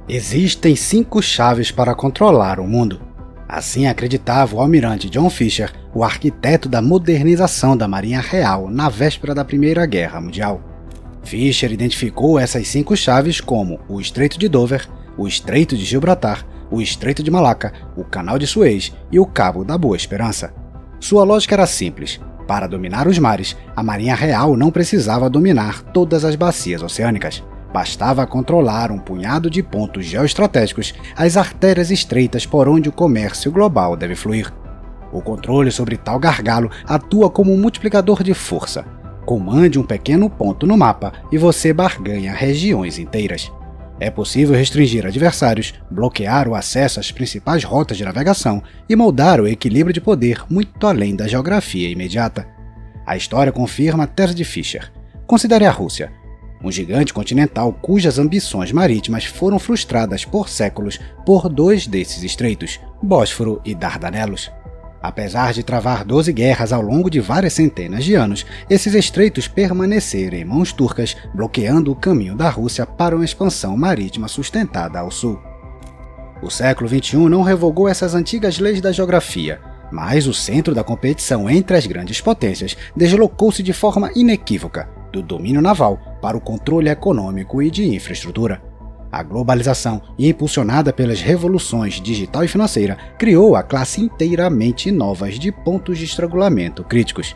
Existem 5 chaves para controlar o mundo. Assim acreditava o almirante John Fisher, o arquiteto da modernização da Marinha Real na véspera da Primeira Guerra Mundial. Fisher identificou essas 5 chaves como o Estreito de Dover, o Estreito de Gibraltar, o Estreito de Malaca, o Canal de Suez e o Cabo da Boa Esperança. Sua lógica era simples. Para dominar os mares, a Marinha Real não precisava dominar todas as bacias oceânicas. Bastava controlar um punhado de pontos geoestratégicos, as artérias estreitas por onde o comércio global deve fluir. O controle sobre tal gargalo atua como um multiplicador de força. Comande um pequeno ponto no mapa e você barganha regiões inteiras. É possível restringir adversários, bloquear o acesso às principais rotas de navegação e moldar o equilíbrio de poder muito além da geografia imediata. A história confirma a tese de Fisher. Considere a Rússia, um gigante continental cujas ambições marítimas foram frustradas por séculos por 2 desses estreitos, Bósforo e Dardanelos. Apesar de travar 12 guerras ao longo de várias centenas de anos, esses estreitos permaneceram em mãos turcas, bloqueando o caminho da Rússia para uma expansão marítima sustentada ao sul. O século XXI não revogou essas antigas leis da geografia, mas o centro da competição entre as grandes potências deslocou-se de forma inequívoca do domínio naval para o controle econômico e de infraestrutura. A globalização, impulsionada pelas revoluções digital e financeira, criou a classe inteiramente novas de pontos de estrangulamento críticos.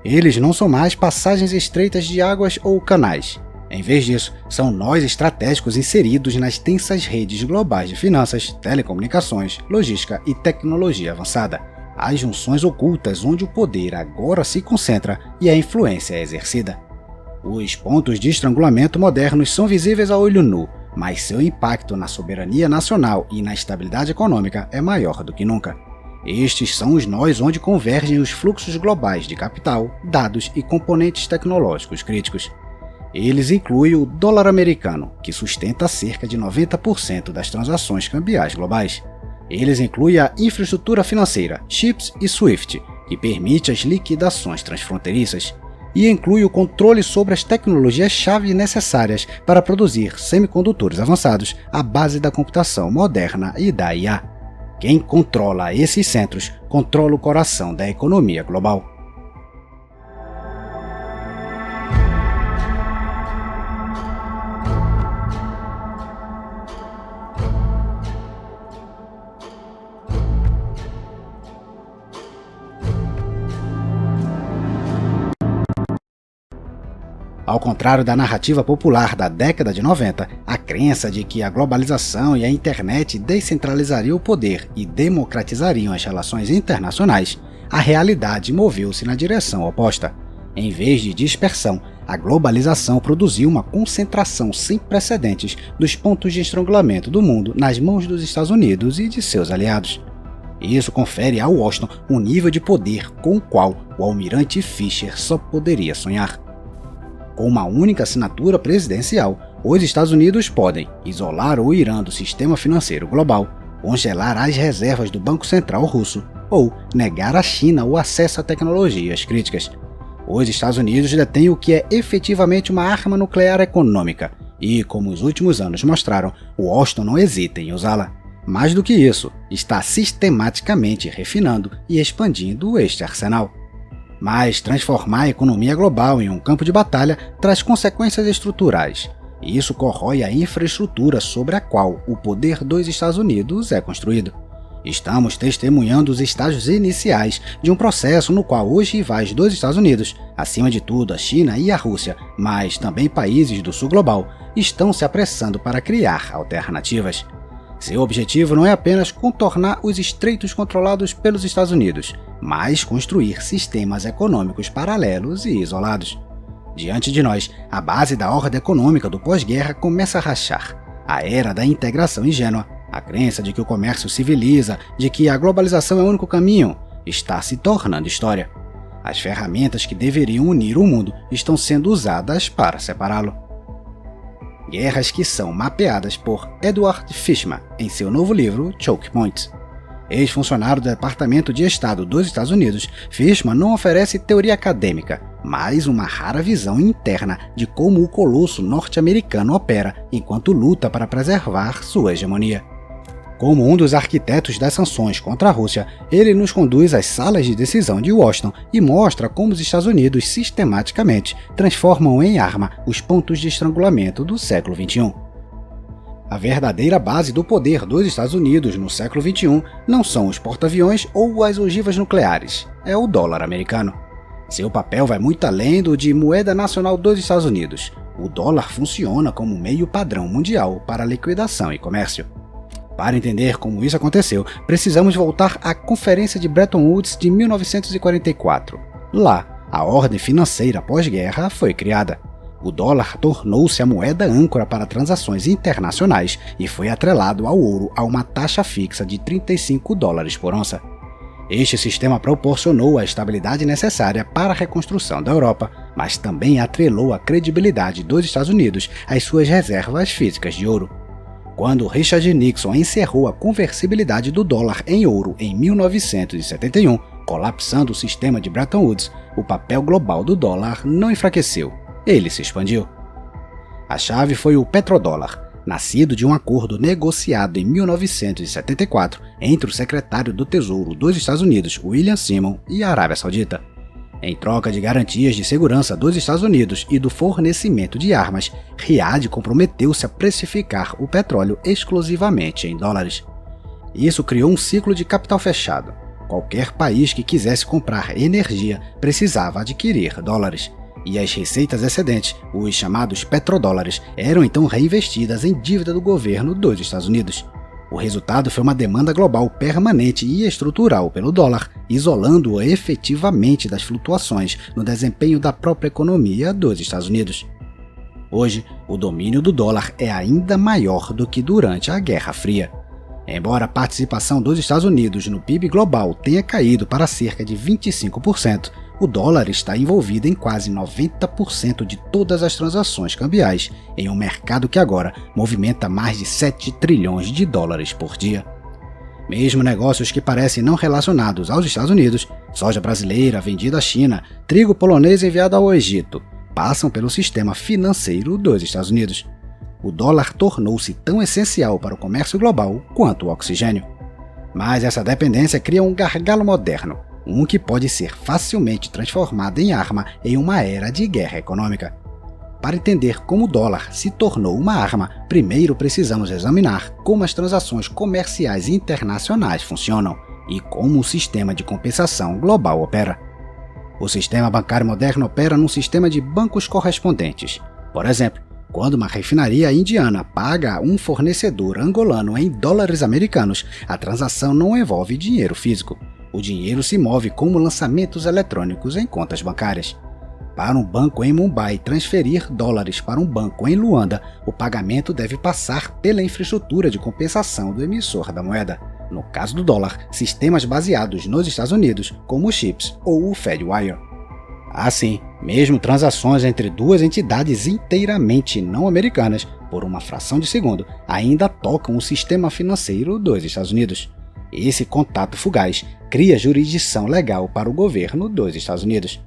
Eles não são mais passagens estreitas de águas ou canais. Em vez disso, são nós estratégicos inseridos nas tensas redes globais de finanças, telecomunicações, logística e tecnologia avançada. As junções ocultas onde o poder agora se concentra e a influência é exercida. Os pontos de estrangulamento modernos são visíveis a olho nu, mas seu impacto na soberania nacional e na estabilidade econômica é maior do que nunca. Estes são os nós onde convergem os fluxos globais de capital, dados e componentes tecnológicos críticos. Eles incluem o dólar americano, que sustenta cerca de 90% das transações cambiais globais. Eles incluem a infraestrutura financeira, chips e SWIFT, que permite as liquidações transfronteiriças. E inclui o controle sobre as tecnologias-chave necessárias para produzir semicondutores avançados à base da computação moderna e da IA. Quem controla esses centros controla o coração da economia global. Ao contrário da narrativa popular da década de 90, a crença de que a globalização e a internet descentralizariam o poder e democratizariam as relações internacionais, a realidade moveu-se na direção oposta. Em vez de dispersão, a globalização produziu uma concentração sem precedentes dos pontos de estrangulamento do mundo nas mãos dos Estados Unidos e de seus aliados. Isso confere a Washington um nível de poder com o qual o almirante Fisher só poderia sonhar. Com uma única assinatura presidencial, os Estados Unidos podem isolar o Irã do sistema financeiro global, congelar as reservas do Banco Central russo ou negar à China o acesso a tecnologias críticas. Os Estados Unidos detêm o que é efetivamente uma arma nuclear econômica e, como os últimos anos mostraram, Washington não hesita em usá-la. Mais do que isso, está sistematicamente refinando e expandindo este arsenal. Mas transformar a economia global em um campo de batalha traz consequências estruturais, e isso corrói a infraestrutura sobre a qual o poder dos Estados Unidos é construído. Estamos testemunhando os estágios iniciais de um processo no qual os rivais dos Estados Unidos, acima de tudo a China e a Rússia, mas também países do sul global, estão se apressando para criar alternativas. Seu objetivo não é apenas contornar os estreitos controlados pelos Estados Unidos, mas construir sistemas econômicos paralelos e isolados. Diante de nós, a base da ordem econômica do pós-guerra começa a rachar. A era da integração ingênua, a crença de que o comércio civiliza, de que a globalização é o único caminho, está se tornando história. As ferramentas que deveriam unir o mundo estão sendo usadas para separá-lo. Guerras que são mapeadas por Edward Fishman em seu novo livro Choke Points. Ex-funcionário do Departamento de Estado dos Estados Unidos, Fishman não oferece teoria acadêmica, mais uma rara visão interna de como o colosso norte-americano opera enquanto luta para preservar sua hegemonia. Como um dos arquitetos das sanções contra a Rússia, ele nos conduz às salas de decisão de Washington e mostra como os Estados Unidos sistematicamente transformam em arma os pontos de estrangulamento do século XXI. A verdadeira base do poder dos Estados Unidos no século XXI não são os porta-aviões ou as ogivas nucleares, é o dólar americano. Seu papel vai muito além do de moeda nacional dos Estados Unidos. O dólar funciona como meio padrão mundial para liquidação e comércio. Para entender como isso aconteceu, precisamos voltar à Conferência de Bretton Woods de 1944. Lá, a ordem financeira pós-guerra foi criada. O dólar tornou-se a moeda âncora para transações internacionais e foi atrelado ao ouro a uma taxa fixa de $35 por onça. Este sistema proporcionou a estabilidade necessária para a reconstrução da Europa, mas também atrelou a credibilidade dos Estados Unidos às suas reservas físicas de ouro. Quando Richard Nixon encerrou a conversibilidade do dólar em ouro em 1971, colapsando o sistema de Bretton Woods, o papel global do dólar não enfraqueceu, ele se expandiu. A chave foi o petrodólar, nascido de um acordo negociado em 1974 entre o secretário do Tesouro dos Estados Unidos, William Simon, e a Arábia Saudita. Em troca de garantias de segurança dos Estados Unidos e do fornecimento de armas, Riad comprometeu-se a precificar o petróleo exclusivamente em dólares. Isso criou um ciclo de capital fechado. Qualquer país que quisesse comprar energia precisava adquirir dólares, e as receitas excedentes, os chamados petrodólares, eram então reinvestidas em dívida do governo dos Estados Unidos. O resultado foi uma demanda global permanente e estrutural pelo dólar, isolando-o efetivamente das flutuações no desempenho da própria economia dos Estados Unidos. Hoje, o domínio do dólar é ainda maior do que durante a Guerra Fria. Embora a participação dos Estados Unidos no PIB global tenha caído para cerca de 25%, o dólar está envolvido em quase 90% de todas as transações cambiais, em um mercado que agora movimenta mais de 7 trilhões de dólares por dia. Mesmo negócios que parecem não relacionados aos Estados Unidos, soja brasileira vendida à China, trigo polonês enviado ao Egito, passam pelo sistema financeiro dos Estados Unidos. O dólar tornou-se tão essencial para o comércio global quanto o oxigênio. Mas essa dependência cria um gargalo moderno, um que pode ser facilmente transformado em arma em uma era de guerra econômica. Para entender como o dólar se tornou uma arma, primeiro precisamos examinar como as transações comerciais internacionais funcionam e como o sistema de compensação global opera. O sistema bancário moderno opera num sistema de bancos correspondentes. Por exemplo, quando uma refinaria indiana paga a um fornecedor angolano em dólares americanos, a transação não envolve dinheiro físico. O dinheiro se move como lançamentos eletrônicos em contas bancárias. Para um banco em Mumbai transferir dólares para um banco em Luanda, o pagamento deve passar pela infraestrutura de compensação do emissor da moeda. No caso do dólar, sistemas baseados nos Estados Unidos, como o CHIPS ou o Fedwire. Assim, mesmo transações entre duas entidades inteiramente não americanas, por uma fração de segundo, ainda tocam o sistema financeiro dos Estados Unidos. Esse contato fugaz cria jurisdição legal para o governo dos Estados Unidos.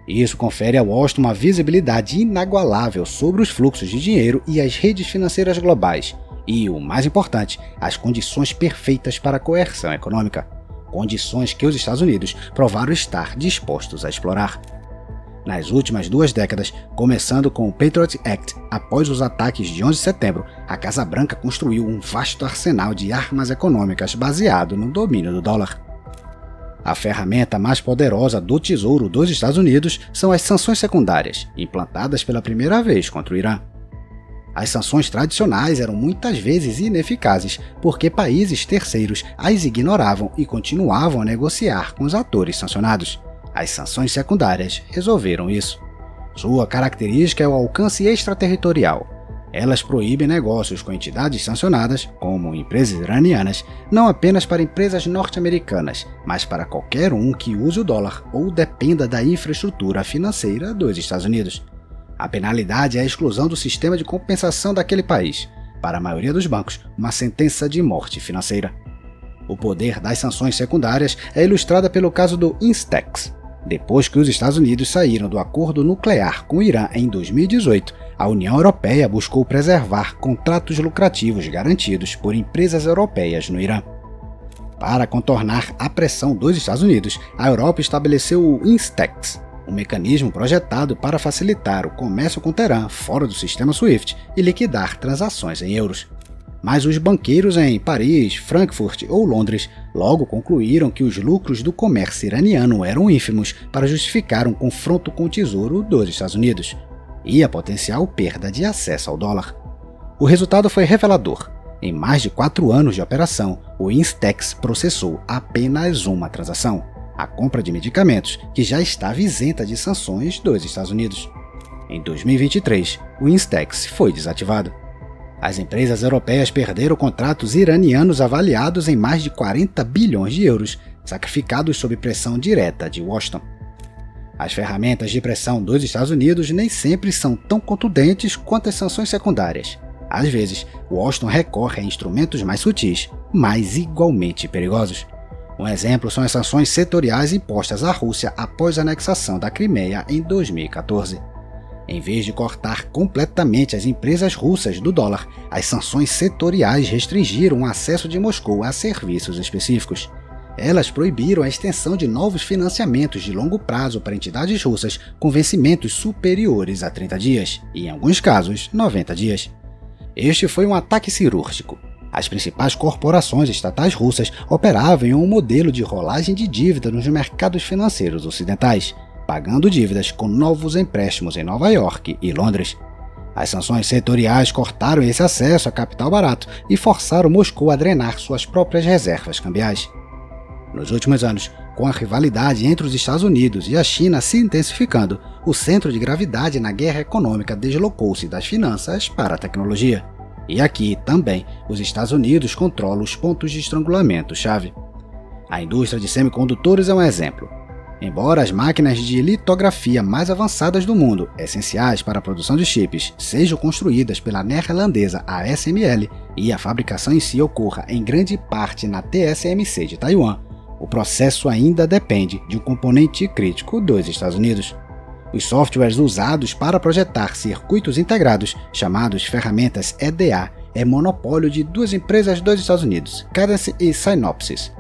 Isso confere a Washington uma visibilidade inagualável sobre os fluxos de dinheiro e as redes financeiras globais e, o mais importante, as condições perfeitas para a coerção econômica, condições que os Estados Unidos provaram estar dispostos a explorar. Nas últimas 2 décadas, começando com o Patriot Act após os ataques de 11 de setembro, a Casa Branca construiu um vasto arsenal de armas econômicas baseado no domínio do dólar. A ferramenta mais poderosa do Tesouro dos Estados Unidos são as sanções secundárias, implantadas pela primeira vez contra o Irã. As sanções tradicionais eram muitas vezes ineficazes porque países terceiros as ignoravam e continuavam a negociar com os atores sancionados. As sanções secundárias resolveram isso. Sua característica é o alcance extraterritorial. Elas proíbem negócios com entidades sancionadas, como empresas iranianas, não apenas para empresas norte-americanas, mas para qualquer um que use o dólar ou dependa da infraestrutura financeira dos Estados Unidos. A penalidade é a exclusão do sistema de compensação daquele país. Para a maioria dos bancos, uma sentença de morte financeira. O poder das sanções secundárias é ilustrado pelo caso do Instex. Depois que os Estados Unidos saíram do acordo nuclear com o Irã em 2018, a União Europeia buscou preservar contratos lucrativos garantidos por empresas europeias no Irã. Para contornar a pressão dos Estados Unidos, a Europa estabeleceu o INSTEX, um mecanismo projetado para facilitar o comércio com Teherã fora do sistema SWIFT e liquidar transações em euros. Mas os banqueiros em Paris, Frankfurt ou Londres logo concluíram que os lucros do comércio iraniano eram ínfimos para justificar um confronto com o tesouro dos Estados Unidos e a potencial perda de acesso ao dólar. O resultado foi revelador. Em mais de 4 anos de operação, o INSTEX processou apenas uma transação, a compra de medicamentos, que já estava isenta de sanções dos Estados Unidos. Em 2023, o INSTEX foi desativado. As empresas europeias perderam contratos iranianos avaliados em mais de 40 bilhões de euros, sacrificados sob pressão direta de Washington. As ferramentas de pressão dos Estados Unidos nem sempre são tão contundentes quanto as sanções secundárias. Às vezes, Washington recorre a instrumentos mais sutis, mas igualmente perigosos. Um exemplo são as sanções setoriais impostas à Rússia após a anexação da Crimeia em 2014. Em vez de cortar completamente as empresas russas do dólar, as sanções setoriais restringiram o acesso de Moscou a serviços específicos. Elas proibiram a extensão de novos financiamentos de longo prazo para entidades russas com vencimentos superiores a 30 dias, e em alguns casos, 90 dias. Este foi um ataque cirúrgico. As principais corporações estatais russas operavam em um modelo de rolagem de dívida nos mercados financeiros ocidentais, pagando dívidas com novos empréstimos em Nova York e Londres. As sanções setoriais cortaram esse acesso a capital barato e forçaram Moscou a drenar suas próprias reservas cambiais. Nos últimos anos, com a rivalidade entre os Estados Unidos e a China se intensificando, o centro de gravidade na guerra econômica deslocou-se das finanças para a tecnologia. E aqui, também, os Estados Unidos controlam os pontos de estrangulamento-chave. A indústria de semicondutores é um exemplo. Embora as máquinas de litografia mais avançadas do mundo, essenciais para a produção de chips, sejam construídas pela neerlandesa ASML e a fabricação em si ocorra em grande parte na TSMC de Taiwan, o processo ainda depende de um componente crítico dos Estados Unidos. Os softwares usados para projetar circuitos integrados, chamados ferramentas EDA, é monopólio de 2 empresas dos Estados Unidos, Cadence e Synopsys.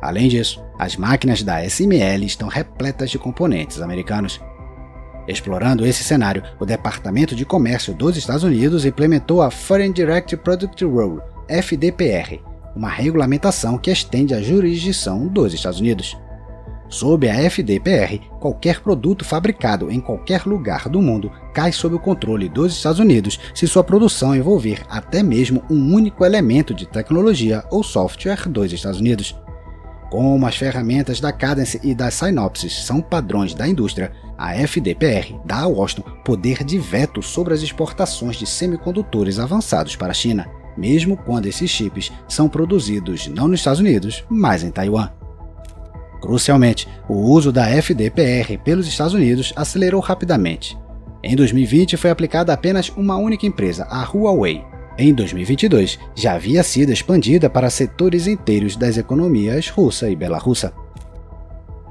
Além disso, as máquinas da ASML estão repletas de componentes americanos. Explorando esse cenário, o Departamento de Comércio dos Estados Unidos implementou a Foreign Direct Product Rule, FDPR, uma regulamentação que estende a jurisdição dos Estados Unidos. Sob a FDPR, qualquer produto fabricado em qualquer lugar do mundo cai sob o controle dos Estados Unidos se sua produção envolver até mesmo um único elemento de tecnologia ou software dos Estados Unidos. Como as ferramentas da Cadence e da Synopsys são padrões da indústria, a FDPR dá a Washington poder de veto sobre as exportações de semicondutores avançados para a China, mesmo quando esses chips são produzidos não nos Estados Unidos, mas em Taiwan. Crucialmente, o uso da FDPR pelos Estados Unidos acelerou rapidamente. Em 2020 foi aplicada a apenas uma única empresa, a Huawei. Em 2022, já havia sido expandida para setores inteiros das economias russa e belarrussa.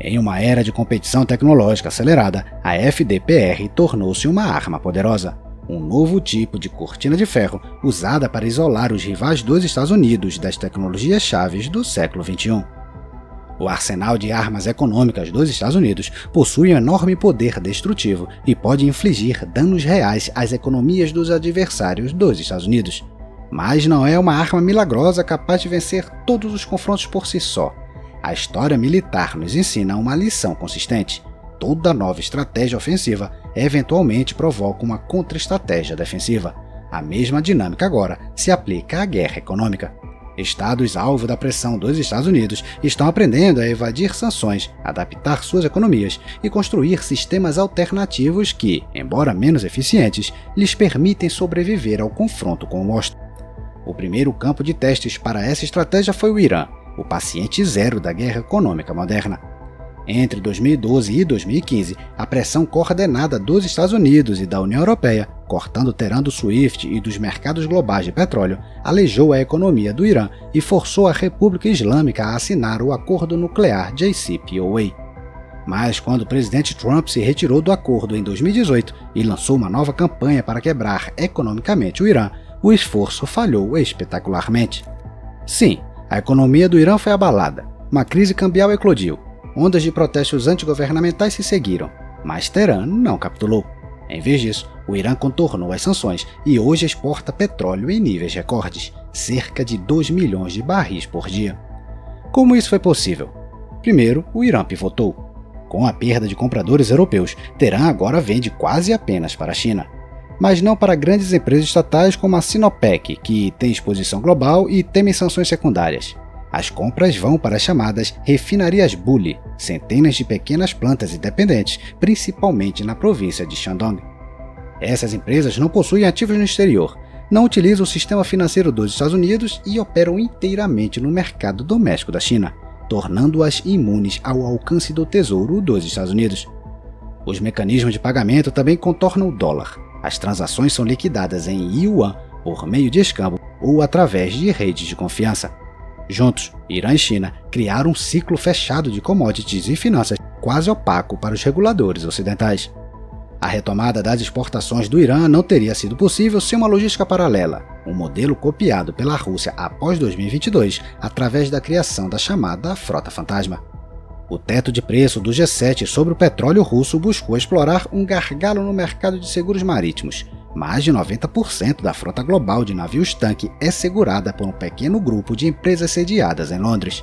Em uma era de competição tecnológica acelerada, a FDPR tornou-se uma arma poderosa, um novo tipo de cortina de ferro usada para isolar os rivais dos Estados Unidos das tecnologias-chave do século XXI. O arsenal de armas econômicas dos Estados Unidos possui um enorme poder destrutivo e pode infligir danos reais às economias dos adversários dos Estados Unidos. Mas não é uma arma milagrosa capaz de vencer todos os confrontos por si só. A história militar nos ensina uma lição consistente. Toda nova estratégia ofensiva eventualmente provoca uma contra-estratégia defensiva. A mesma dinâmica agora se aplica à guerra econômica. Estados alvo da pressão dos Estados Unidos estão aprendendo a evadir sanções, adaptar suas economias e construir sistemas alternativos que, embora menos eficientes, lhes permitem sobreviver ao confronto com Washington. O primeiro campo de testes para essa estratégia foi o Irã, o paciente zero da guerra econômica moderna. Entre 2012 e 2015, a pressão coordenada dos Estados Unidos e da União Europeia, cortando o Teherã do SWIFT e dos mercados globais de petróleo, aleijou a economia do Irã e forçou a República Islâmica a assinar o acordo nuclear JCPOA. Mas quando o presidente Trump se retirou do acordo em 2018 e lançou uma nova campanha para quebrar economicamente o Irã, o esforço falhou espetacularmente. Sim, a economia do Irã foi abalada, uma crise cambial eclodiu, ondas de protestos antigovernamentais se seguiram, mas Teherã não capitulou. Em vez disso, o Irã contornou as sanções e hoje exporta petróleo em níveis recordes, cerca de 2 milhões de barris por dia. Como isso foi possível? Primeiro, o Irã pivotou. Com a perda de compradores europeus, Teherã agora vende quase apenas para a China. Mas não para grandes empresas estatais como a Sinopec, que tem exposição global e teme sanções secundárias. As compras vão para as chamadas refinarias Bulli, centenas de pequenas plantas independentes, principalmente na província de Shandong. Essas empresas não possuem ativos no exterior, não utilizam o sistema financeiro dos Estados Unidos e operam inteiramente no mercado doméstico da China, tornando-as imunes ao alcance do tesouro dos Estados Unidos. Os mecanismos de pagamento também contornam o dólar. As transações são liquidadas em yuan por meio de escambo ou através de redes de confiança. Juntos, Irã e China criaram um ciclo fechado de commodities e finanças quase opaco para os reguladores ocidentais. A retomada das exportações do Irã não teria sido possível sem uma logística paralela, um modelo copiado pela Rússia após 2022 através da criação da chamada Frota Fantasma. O teto de preço do G7 sobre o petróleo russo buscou explorar um gargalo no mercado de seguros marítimos. Mais de 90% da frota global de navios-tanque é segurada por um pequeno grupo de empresas sediadas em Londres.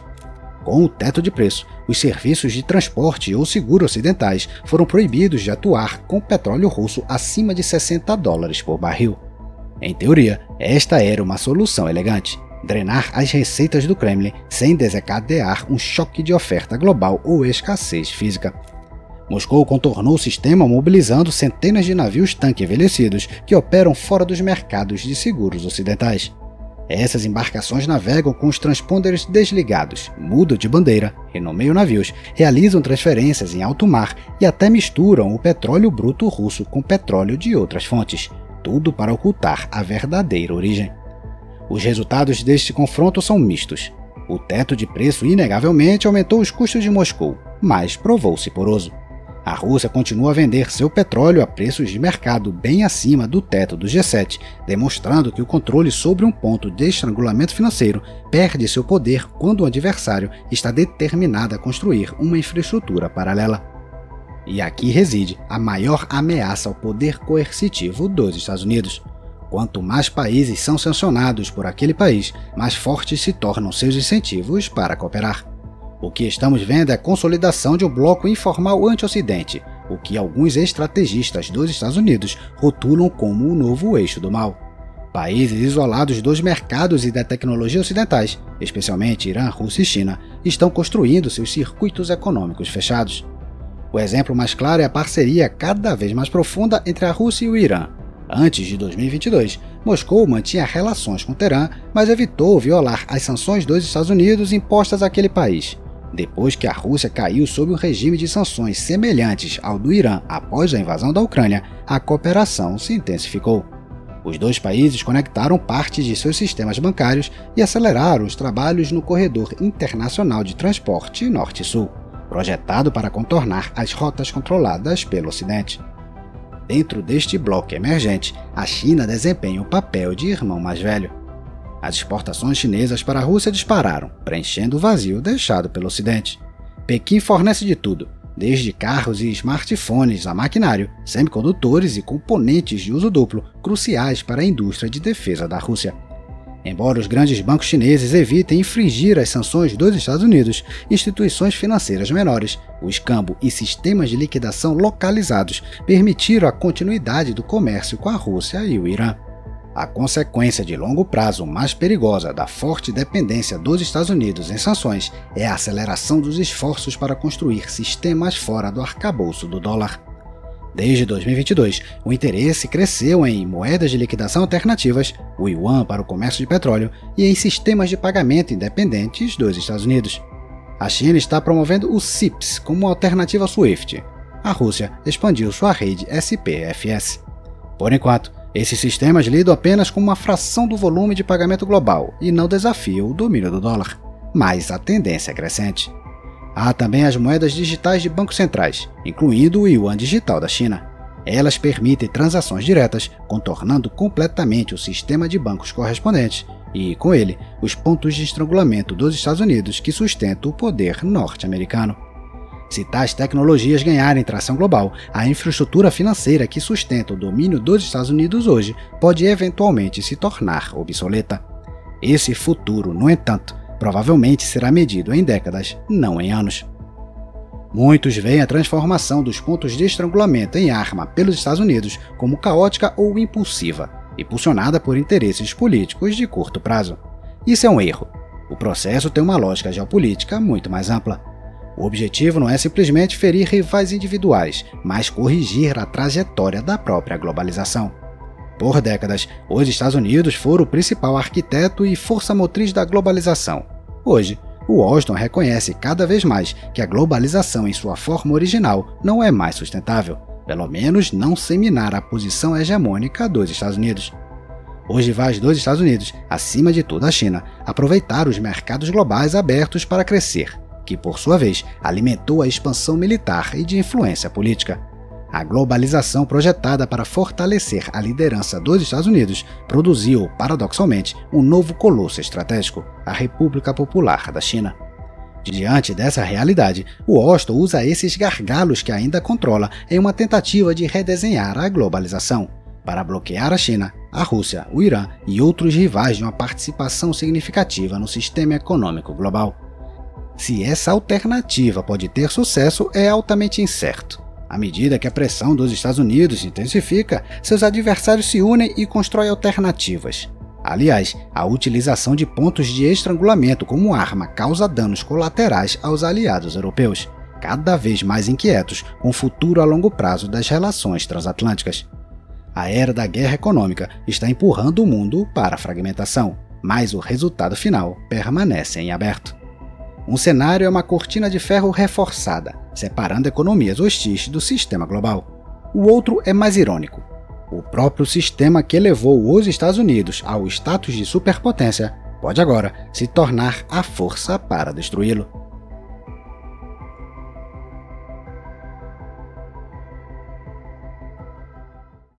Com o teto de preço, os serviços de transporte ou seguro ocidentais foram proibidos de atuar com petróleo russo acima de $60 por barril. Em teoria, esta era uma solução elegante: drenar as receitas do Kremlin sem desencadear um choque de oferta global ou escassez física. Moscou contornou o sistema mobilizando centenas de navios-tanque envelhecidos que operam fora dos mercados de seguros ocidentais. Essas embarcações navegam com os transponders desligados, mudam de bandeira, renomeiam navios, realizam transferências em alto mar e até misturam o petróleo bruto russo com petróleo de outras fontes, tudo para ocultar a verdadeira origem. Os resultados deste confronto são mistos. O teto de preço inegavelmente aumentou os custos de Moscou, mas provou-se poroso. A Rússia continua a vender seu petróleo a preços de mercado bem acima do teto do G7, demonstrando que o controle sobre um ponto de estrangulamento financeiro perde seu poder quando o adversário está determinado a construir uma infraestrutura paralela. E aqui reside a maior ameaça ao poder coercitivo dos Estados Unidos. Quanto mais países são sancionados por aquele país, mais fortes se tornam seus incentivos para cooperar. O que estamos vendo é a consolidação de um bloco informal anti-Ocidente, o que alguns estrategistas dos Estados Unidos rotulam como o novo eixo do mal. Países isolados dos mercados e da tecnologia ocidentais, especialmente Irã, Rússia e China, estão construindo seus circuitos econômicos fechados. O exemplo mais claro é a parceria cada vez mais profunda entre a Rússia e o Irã. Antes de 2022, Moscou mantinha relações com Teherã, mas evitou violar as sanções dos Estados Unidos impostas àquele país. Depois que a Rússia caiu sob um regime de sanções semelhantes ao do Irã após a invasão da Ucrânia, a cooperação se intensificou. Os dois países conectaram partes de seus sistemas bancários e aceleraram os trabalhos no corredor internacional de transporte Norte-Sul, projetado para contornar as rotas controladas pelo Ocidente. Dentro deste bloco emergente, a China desempenha o papel de irmão mais velho. As exportações chinesas para a Rússia dispararam, preenchendo o vazio deixado pelo Ocidente. Pequim fornece de tudo, desde carros e smartphones a maquinário, semicondutores e componentes de uso duplo, cruciais para a indústria de defesa da Rússia. Embora os grandes bancos chineses evitem infringir as sanções dos Estados Unidos, instituições financeiras menores, o escambo e sistemas de liquidação localizados permitiram a continuidade do comércio com a Rússia e o Irã. A consequência de longo prazo mais perigosa da forte dependência dos Estados Unidos em sanções é a aceleração dos esforços para construir sistemas fora do arcabouço do dólar. Desde 2022, o interesse cresceu em moedas de liquidação alternativas, o yuan para o comércio de petróleo e em sistemas de pagamento independentes dos Estados Unidos. A China está promovendo o CIPS como alternativa ao SWIFT. A Rússia expandiu sua rede SPFS. Por enquanto, esses sistemas lidam apenas com uma fração do volume de pagamento global e não desafiam o domínio do dólar, mas a tendência é crescente. Há também as moedas digitais de bancos centrais, incluindo o Yuan digital da China. Elas permitem transações diretas, contornando completamente o sistema de bancos correspondentes e, com ele, os pontos de estrangulamento dos Estados Unidos que sustentam o poder norte-americano. Se tais tecnologias ganharem tração global, a infraestrutura financeira que sustenta o domínio dos Estados Unidos hoje pode eventualmente se tornar obsoleta. Esse futuro, no entanto, provavelmente será medido em décadas, não em anos. Muitos veem a transformação dos pontos de estrangulamento em arma pelos Estados Unidos como caótica ou impulsiva, impulsionada por interesses políticos de curto prazo. Isso é um erro. O processo tem uma lógica geopolítica muito mais ampla. O objetivo não é simplesmente ferir rivais individuais, mas corrigir a trajetória da própria globalização. Por décadas, os Estados Unidos foram o principal arquiteto e força motriz da globalização. Hoje, Washington reconhece cada vez mais que a globalização em sua forma original não é mais sustentável, pelo menos não sem minar a posição hegemônica dos Estados Unidos. Os rivais dos Estados Unidos, acima de tudo a China, aproveitaram os mercados globais abertos para crescer, que por sua vez alimentou a expansão militar e de influência política. A globalização projetada para fortalecer a liderança dos Estados Unidos produziu, paradoxalmente, um novo colosso estratégico, a República Popular da China. Diante dessa realidade, Washington usa esses gargalos que ainda controla em uma tentativa de redesenhar a globalização, para bloquear a China, a Rússia, o Irã e outros rivais de uma participação significativa no sistema econômico global. Se essa alternativa pode ter sucesso é altamente incerto. À medida que a pressão dos Estados Unidos se intensifica, seus adversários se unem e constroem alternativas. Aliás, a utilização de pontos de estrangulamento como arma causa danos colaterais aos aliados europeus, cada vez mais inquietos com o futuro a longo prazo das relações transatlânticas. A era da guerra econômica está empurrando o mundo para a fragmentação, mas o resultado final permanece em aberto. Um cenário é uma cortina de ferro reforçada, separando economias hostis do sistema global. O outro é mais irônico. O próprio sistema que elevou os Estados Unidos ao status de superpotência pode agora se tornar a força para destruí-lo.